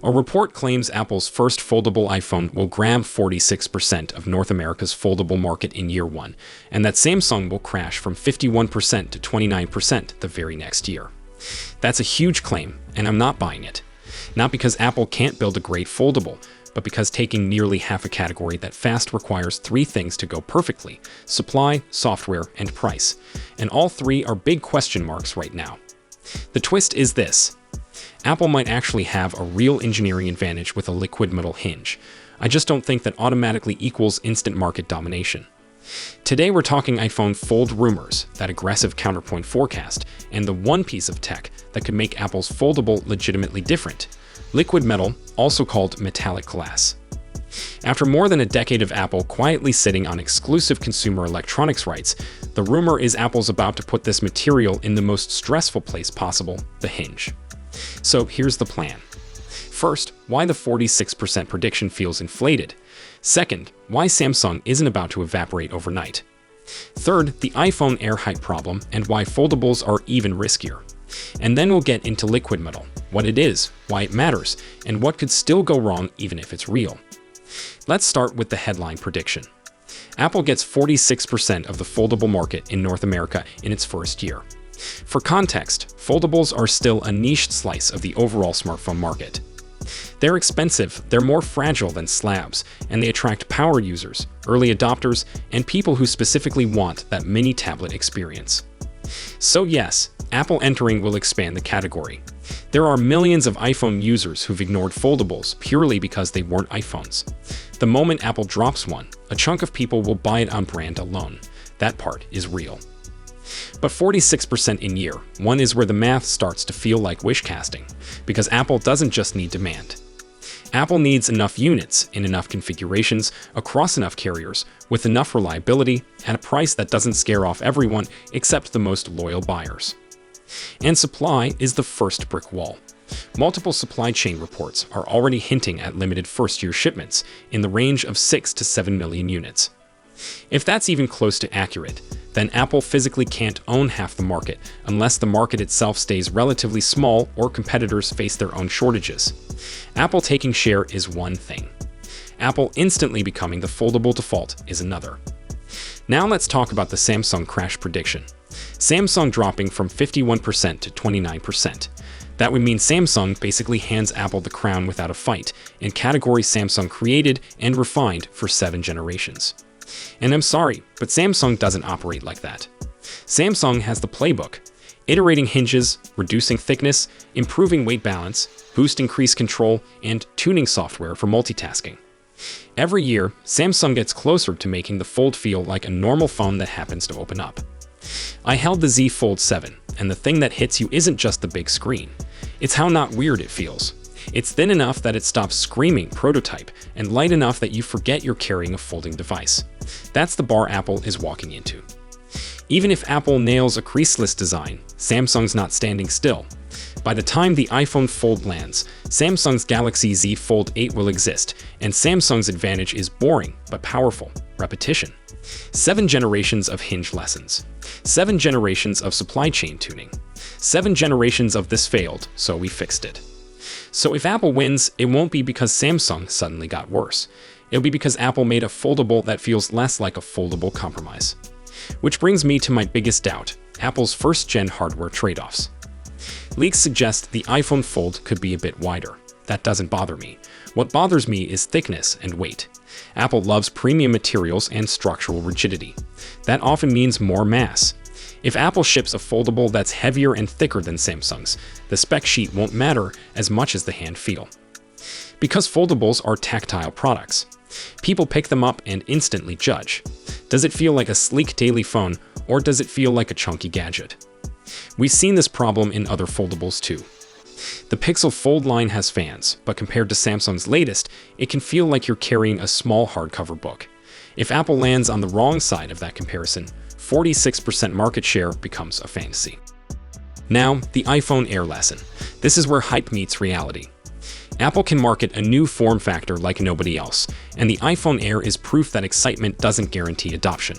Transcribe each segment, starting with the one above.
A report claims Apple's first foldable iPhone will grab 46% of North America's foldable market in year one, and that Samsung will crash from 51% to 29% the very next year. That's a huge claim, and I'm not buying it. Not because Apple can't build a great foldable, but because taking nearly half a category that fast requires three things to go perfectly: supply, software, and price. And all three are big question marks right now. The twist is this: Apple might actually have a real engineering advantage with a liquid metal hinge. I just don't think that automatically equals instant market domination. Today we're talking iPhone Fold rumors, that aggressive counterpoint forecast, and the one piece of tech that could make Apple's foldable legitimately different: liquid metal, also called metallic glass. After more than a decade of Apple quietly sitting on exclusive consumer electronics rights, the rumor is Apple's about to put this material in the most stressful place possible: the hinge. So here's the plan. First, why the 46% prediction feels inflated. Second, why Samsung isn't about to evaporate overnight. Third, the iPhone Air hype problem and why foldables are even riskier. And then we'll get into liquid metal, what it is, why it matters, and what could still go wrong even if it's real. Let's start with the headline prediction. Apple gets 46% of the foldable market in North America in its first year. For context, foldables are still a niche slice of the overall smartphone market. They're expensive, they're more fragile than slabs, and they attract power users, early adopters, and people who specifically want that mini tablet experience. So yes, Apple entering will expand the category. There are millions of iPhone users who've ignored foldables purely because they weren't iPhones. The moment Apple drops one, a chunk of people will buy it on brand alone. That part is real. But 46% in year one is where the math starts to feel like wish casting, because Apple doesn't just need demand. Apple needs enough units in enough configurations across enough carriers with enough reliability at a price that doesn't scare off everyone except the most loyal buyers. And supply is the first brick wall. Multiple supply chain reports are already hinting at limited first-year shipments in the range of 6 to 7 million units. If that's even close to accurate, then Apple physically can't own half the market unless the market itself stays relatively small or competitors face their own shortages. Apple taking share is one thing. Apple instantly becoming the foldable default is another. Now let's talk about the Samsung crash prediction. Samsung dropping from 51% to 29%. That would mean Samsung basically hands Apple the crown without a fight in categories Samsung created and refined for 7 generations. And I'm sorry, but Samsung doesn't operate like that. Samsung has the playbook: iterating hinges, reducing thickness, improving weight balance, boosting crease control, and tuning software for multitasking. Every year, Samsung gets closer to making the Fold feel like a normal phone that happens to open up. I held the Z Fold 7, and the thing that hits you isn't just the big screen. It's how not weird it feels. It's thin enough that it stops screaming prototype, and light enough that you forget you're carrying a folding device. That's the bar Apple is walking into. Even if Apple nails a creaseless design, Samsung's not standing still. By the time the iPhone Fold lands, Samsung's Galaxy Z Fold 8 will exist, and Samsung's advantage is boring but powerful: repetition. 7 generations of hinge lessons. 7 generations of supply chain tuning. 7 generations of this failed, so we fixed it. So if Apple wins, it won't be because Samsung suddenly got worse. It'll be because Apple made a foldable that feels less like a foldable compromise. Which brings me to my biggest doubt: Apple's first-gen hardware trade-offs. Leaks suggest the iPhone Fold could be a bit wider. That doesn't bother me. What bothers me is thickness and weight. Apple loves premium materials and structural rigidity. That often means more mass. If Apple ships a foldable that's heavier and thicker than Samsung's, the spec sheet won't matter as much as the hand feel. Because foldables are tactile products, people pick them up and instantly judge. Does it feel like a sleek daily phone, or does it feel like a chunky gadget? We've seen this problem in other foldables too. The Pixel Fold line has fans, but compared to Samsung's latest, it can feel like you're carrying a small hardcover book. If Apple lands on the wrong side of that comparison, 46% market share becomes a fantasy. Now, the iPhone Air lesson. This is where hype meets reality. Apple can market a new form factor like nobody else, and the iPhone Air is proof that excitement doesn't guarantee adoption.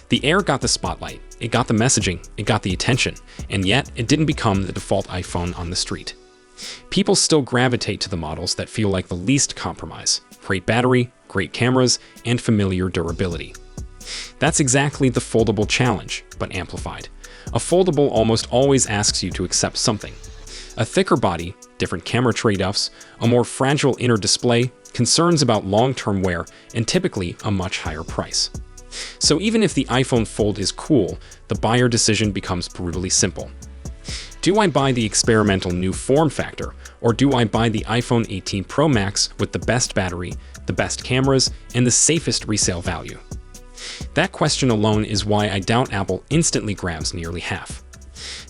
The Air got the spotlight, it got the messaging, it got the attention, and yet it didn't become the default iPhone on the street. People still gravitate to the models that feel like the least compromise: great battery, great cameras, and familiar durability. That's exactly the foldable challenge, but amplified. A foldable almost always asks you to accept something: a thicker body, different camera trade-offs, a more fragile inner display, concerns about long-term wear, and typically a much higher price. So even if the iPhone Fold is cool, the buyer decision becomes brutally simple. Do I buy the experimental new form factor, or do I buy the iPhone 18 Pro Max with the best battery, the best cameras, and the safest resale value? That question alone is why I doubt Apple instantly grabs nearly half.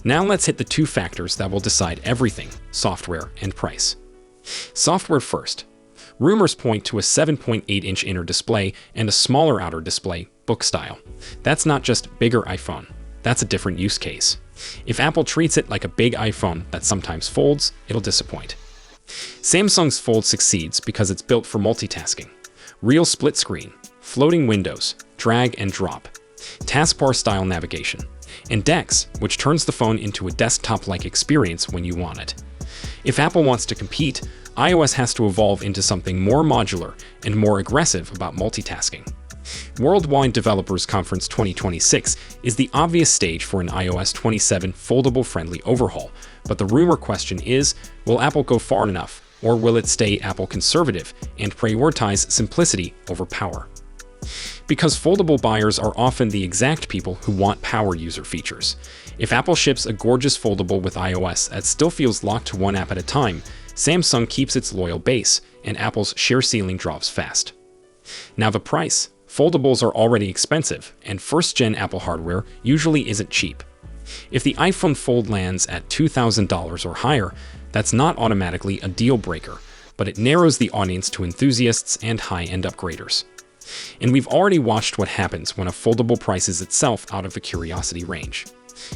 Now let's hit the two factors that will decide everything: software and price. Software first. Rumors point to a 7.8-inch inner display and a smaller outer display, book style. That's not just bigger iPhone. That's a different use case. If Apple treats it like a big iPhone that sometimes folds, it'll disappoint. Samsung's Fold succeeds because it's built for multitasking: real split screen, floating windows, drag and drop, taskbar-style navigation, and DeX, which turns the phone into a desktop-like experience when you want it. If Apple wants to compete, iOS has to evolve into something more modular and more aggressive about multitasking. Worldwide Developers Conference 2026 is the obvious stage for an iOS 27 foldable-friendly overhaul, but the rumor question is, will Apple go far enough, or will it stay Apple conservative and prioritize simplicity over power? Because foldable buyers are often the exact people who want power user features. If Apple ships a gorgeous foldable with iOS that still feels locked to one app at a time, Samsung keeps its loyal base, and Apple's share ceiling drops fast. Now the price. Foldables are already expensive, and first-gen Apple hardware usually isn't cheap. If the iPhone Fold lands at $2,000 or higher, that's not automatically a deal breaker, but it narrows the audience to enthusiasts and high-end upgraders. And we've already watched what happens when a foldable prices itself out of the curiosity range.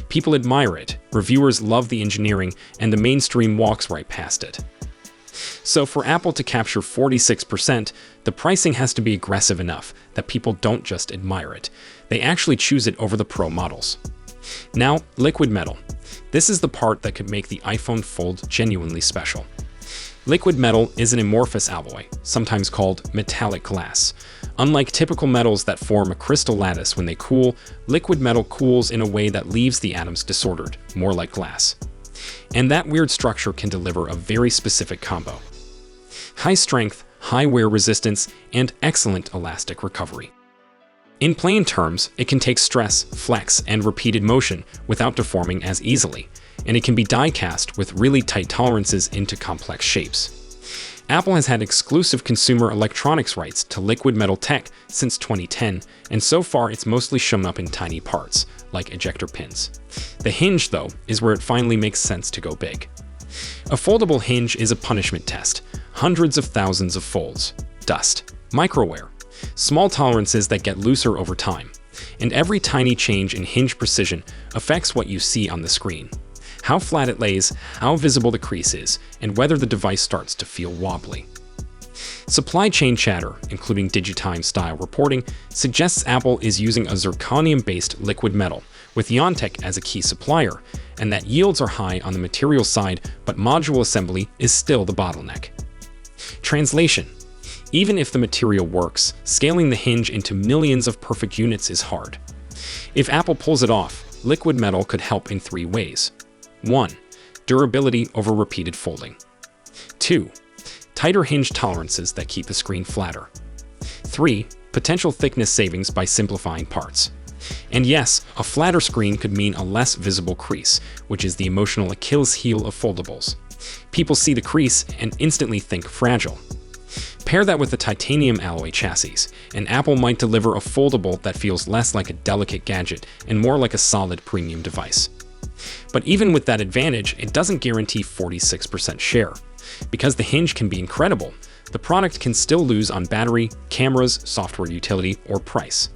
People admire it, reviewers love the engineering, and the mainstream walks right past it. So for Apple to capture 46%, the pricing has to be aggressive enough that people don't just admire it. They actually choose it over the Pro models. Now, liquid metal. This is the part that could make the iPhone Fold genuinely special. Liquid metal is an amorphous alloy, sometimes called metallic glass. Unlike typical metals that form a crystal lattice when they cool, liquid metal cools in a way that leaves the atoms disordered, more like glass. And that weird structure can deliver a very specific combo: high strength, high wear resistance, and excellent elastic recovery. In plain terms, it can take stress, flex, and repeated motion without deforming as easily, and it can be die-cast with really tight tolerances into complex shapes. Apple has had exclusive consumer electronics rights to liquid metal tech since 2010, and so far it's mostly shown up in tiny parts, like ejector pins. The hinge, though, is where it finally makes sense to go big. A foldable hinge is a punishment test: hundreds of thousands of folds, dust, microwear, small tolerances that get looser over time, and every tiny change in hinge precision affects what you see on the screen: how flat it lays, how visible the crease is, and whether the device starts to feel wobbly. Supply chain chatter, including Digitime-style reporting, suggests Apple is using a zirconium-based liquid metal, with Yontech as a key supplier, and that yields are high on the material side, but module assembly is still the bottleneck. Translation: even if the material works, scaling the hinge into millions of perfect units is hard. If Apple pulls it off, liquid metal could help in three ways. 1. Durability over repeated folding. 2. Tighter hinge tolerances that keep the screen flatter. 3. Potential thickness savings by simplifying parts. And yes, a flatter screen could mean a less visible crease, which is the emotional Achilles heel of foldables. People see the crease and instantly think fragile. Pair that with the titanium alloy chassis, and Apple might deliver a foldable that feels less like a delicate gadget and more like a solid premium device. But even with that advantage, it doesn't guarantee 46% share. Because the hinge can be incredible, the product can still lose on battery, cameras, software utility, or price.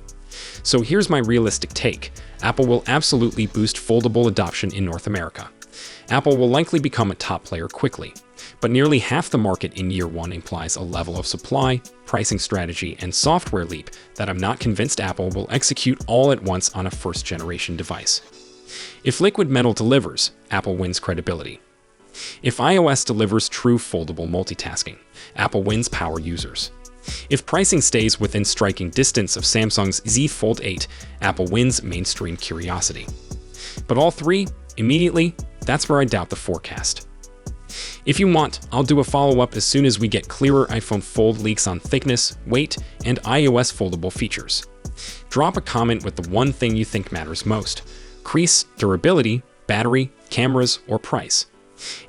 So here's my realistic take: Apple will absolutely boost foldable adoption in North America. Apple will likely become a top player quickly, but nearly half the market in year one implies a level of supply, pricing strategy, and software leap that I'm not convinced Apple will execute all at once on a first-generation device. If liquid metal delivers, Apple wins credibility. If iOS delivers true foldable multitasking, Apple wins power users. If pricing stays within striking distance of Samsung's Z Fold 8, Apple wins mainstream curiosity. But all three, immediately, that's where I doubt the forecast. If you want, I'll do a follow-up as soon as we get clearer iPhone Fold leaks on thickness, weight, and iOS foldable features. Drop a comment with the one thing you think matters most: crease, durability, battery, cameras, or price.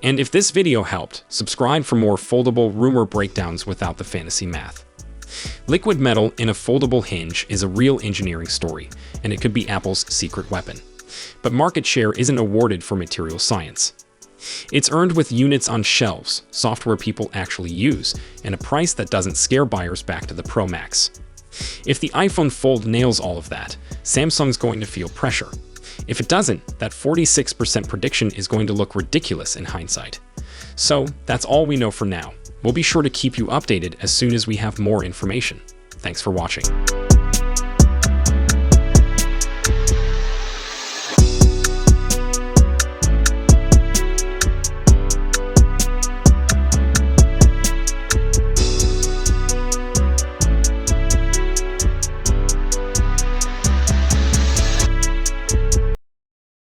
And if this video helped, subscribe for more foldable rumor breakdowns without the fantasy math. Liquid metal in a foldable hinge is a real engineering story, and it could be Apple's secret weapon. But market share isn't awarded for material science. It's earned with units on shelves, software people actually use, and a price that doesn't scare buyers back to the Pro Max. If the iPhone Fold nails all of that, Samsung's going to feel pressure. If it doesn't, that 46% prediction is going to look ridiculous in hindsight. So that's all we know for now. We'll be sure to keep you updated as soon as we have more information. Thanks for watching.